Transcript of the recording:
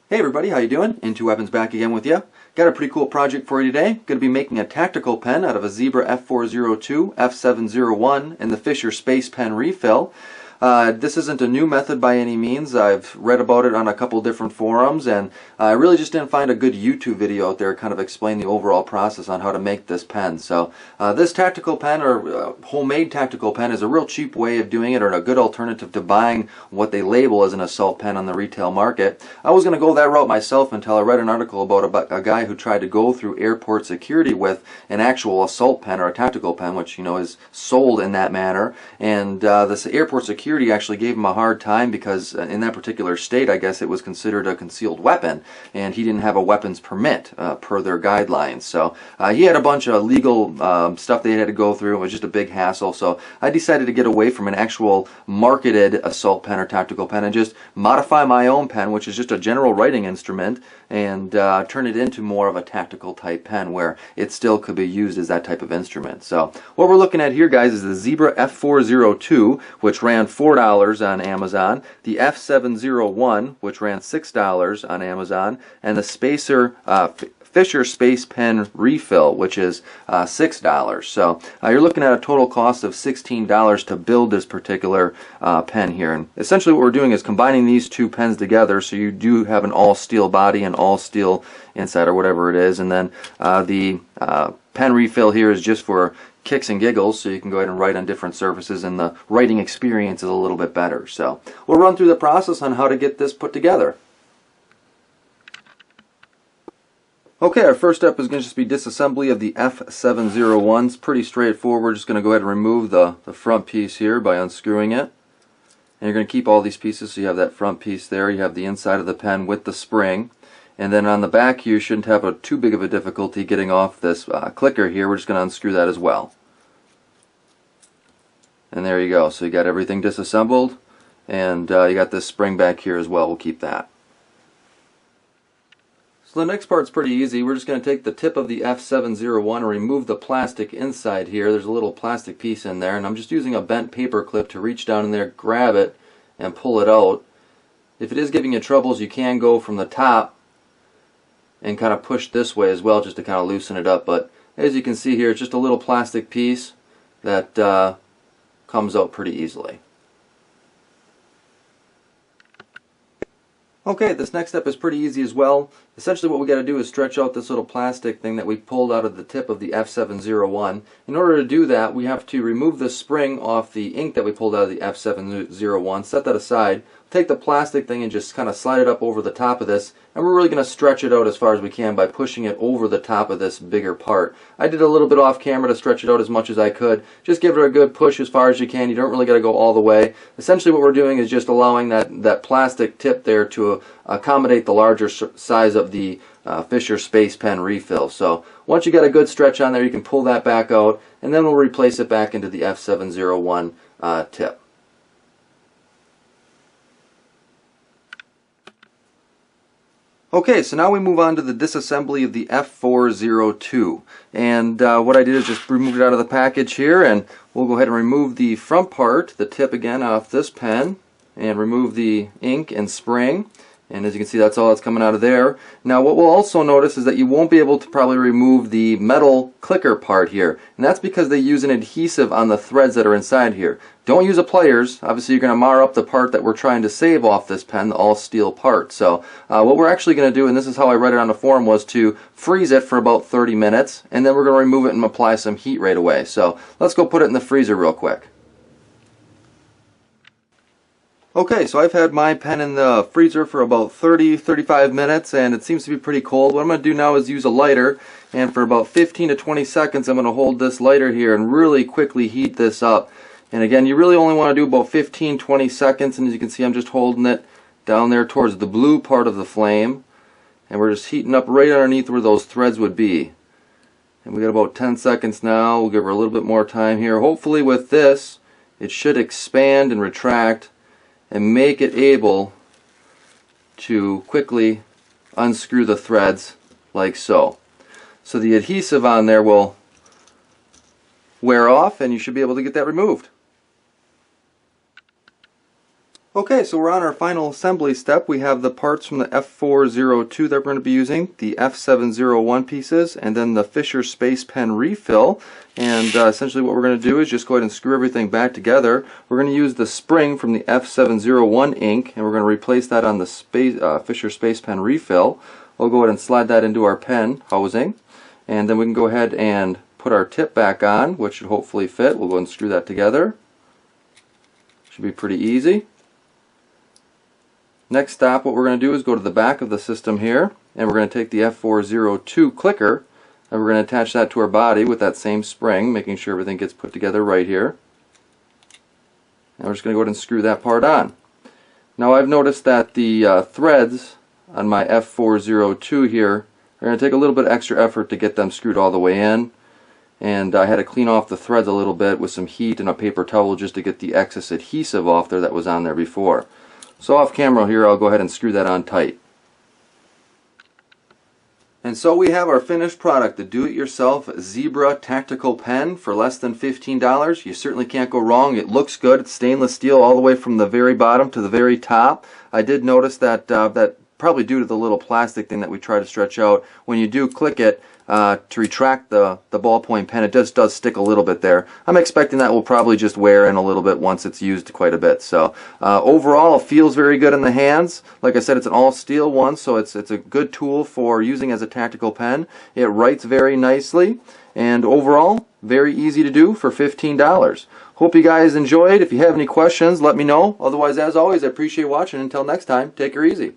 Hey everybody, how you doing? IntoWeapons back again with you. Got a pretty cool project for you today. Going to be making a tactical pen out of a Zebra f-402, f-701, and the Fisher Space Pen refill. This isn't a new method by any means. I've read about it on a couple different forums, and I really just didn't find a good YouTube video out there kind of explain the overall process on how to make this pen. So this tactical pen, or homemade tactical pen, is a real cheap way of doing it, or a good alternative to buying what they label as an assault pen on the retail market. I was going to go that route myself until I read an article about a guy who tried to go through airport security with an actual assault pen or a tactical pen, which is sold in that manner, and this airport security actually gave him a hard time because in that particular state, I guess it was considered a concealed weapon, and he didn't have a weapons permit per their guidelines. So he had a bunch of legal stuff they had to go through. It was just a big hassle. So I decided to get away from an actual marketed assault pen or tactical pen and just modify my own pen, which is just a general writing instrument, and turn it into more of a tactical type pen where it still could be used as that type of instrument. So what we're looking at here, guys, is the Zebra f-402, which ran $4 on Amazon, the f-701, which ran $6 on Amazon, and the Fisher Space Pen refill, which is $6. So you're looking at a total cost of $16 to build this particular pen here. And essentially what we're doing is combining these two pens together, so you do have an all steel body and all steel inside or whatever it is. And then the pen refill here is just for kicks and giggles, so you can go ahead and write on different surfaces, and the writing experience is a little bit better. So we'll run through the process on how to get this put together. Okay, our first step is going to just be disassembly of the f-701. It's pretty straightforward. We're just going to go ahead and remove the front piece here by unscrewing it. And you're going to keep all these pieces, so you have that front piece there, you have the inside of the pen with the spring. And then on the back here, you shouldn't have too big of a difficulty getting off this clicker here. We're just going to unscrew that as well. And there you go. So you got everything disassembled, and you got this spring back here as well. We'll keep that. So the next part's pretty easy. We're just going to take the tip of the f-701 and remove the plastic inside here. There's a little plastic piece in there, and I'm just using a bent paper clip to reach down in there, grab it, and pull it out. If it is giving you troubles, you can go from the top and kind of push this way as well, just to kind of loosen it up. But as you can see here, it's just a little plastic piece that comes out pretty easily. Okay, this next step is pretty easy as well. Essentially what we got to do is stretch out this little plastic thing that we pulled out of the tip of the f-701. In order to do that, we have to remove the spring off the ink that we pulled out of the f-701, set that aside, take the plastic thing and just kind of slide it up over the top of this, and we're really going to stretch it out as far as we can by pushing it over the top of this bigger part. I did a little bit off camera to stretch it out as much as I could. Just give it a good push as far as you can. You don't really got to go all the way. Essentially what we're doing is just allowing that plastic tip there to accommodate the larger size of the Fisher Space Pen refill. So once you got a good stretch on there, you can pull that back out, and then we'll replace it back into the f-701 tip. Okay, so now we move on to the disassembly of the f-402. And what I did is just remove it out of the package here, and we'll go ahead and remove the front part, the tip again, off this pen, and remove the ink and spring. And as you can see, that's all that's coming out of there. Now what we'll also notice is that you won't be able to probably remove the metal clicker part here. And that's because they use an adhesive on the threads that are inside here. Don't use a pliers. Obviously you're going to mar up the part that we're trying to save off this pen, the all steel part. So what we're actually going to do, and this is how I read it on the forum, was to freeze it for about 30 minutes, and then we're going to remove it and apply some heat right away. So let's go put it in the freezer real quick. Okay, so I've had my pen in the freezer for about 30-35 minutes, and it seems to be pretty cold. What I'm going to do now is use a lighter, and for about 15 to 20 seconds I'm going to hold this lighter here and really quickly heat this up. And again, you really only want to do about 15-20 seconds, and as you can see, I'm just holding it down there towards the blue part of the flame, and we're just heating up right underneath where those threads would be. And we got about 10 seconds now. We'll give her a little bit more time here. Hopefully with this, it should expand and retract and make it able to quickly unscrew the threads like so. So the adhesive on there will wear off, and you should be able to get that removed. Okay, so we're on our final assembly step. We have the parts from the f-402 that we're going to be using, the f-701 pieces, and then the Fisher Space Pen refill. And essentially what we're going to do is just go ahead and screw everything back together. We're going to use the spring from the f-701 ink, and we're going to replace that on the Fisher Space Pen refill. We'll go ahead and slide that into our pen housing, and then we can go ahead and put our tip back on, which should hopefully fit. We'll go ahead and screw that together. Should be pretty easy. Next stop, what we're going to do is go to the back of the system here, and we're going to take the f-402 clicker, and we're going to attach that to our body with that same spring, making sure everything gets put together right here. And we're just going to go ahead and screw that part on. Now I've noticed that the threads on my f-402 here are going to take a little bit extra effort to get them screwed all the way in, and I had to clean off the threads a little bit with some heat and a paper towel just to get the excess adhesive off there that was on there before. So off camera here, I'll go ahead and screw that on tight. And so we have our finished product, the do-it-yourself Zebra Tactical Pen for less than $15. You certainly can't go wrong. It looks good. It's stainless steel all the way from the very bottom to the very top. I did notice that probably due to the little plastic thing that we try to stretch out, when you do click it to retract the ballpoint pen, it does stick a little bit there. I'm expecting that will probably just wear in a little bit once it's used quite a bit. So overall, it feels very good in the hands. Like I said, it's an all steel one, so it's a good tool for using as a tactical pen. It writes very nicely, and overall, very easy to do for $15. Hope you guys enjoyed. If you have any questions, let me know. Otherwise, as always, I appreciate watching. Until next time, take her easy.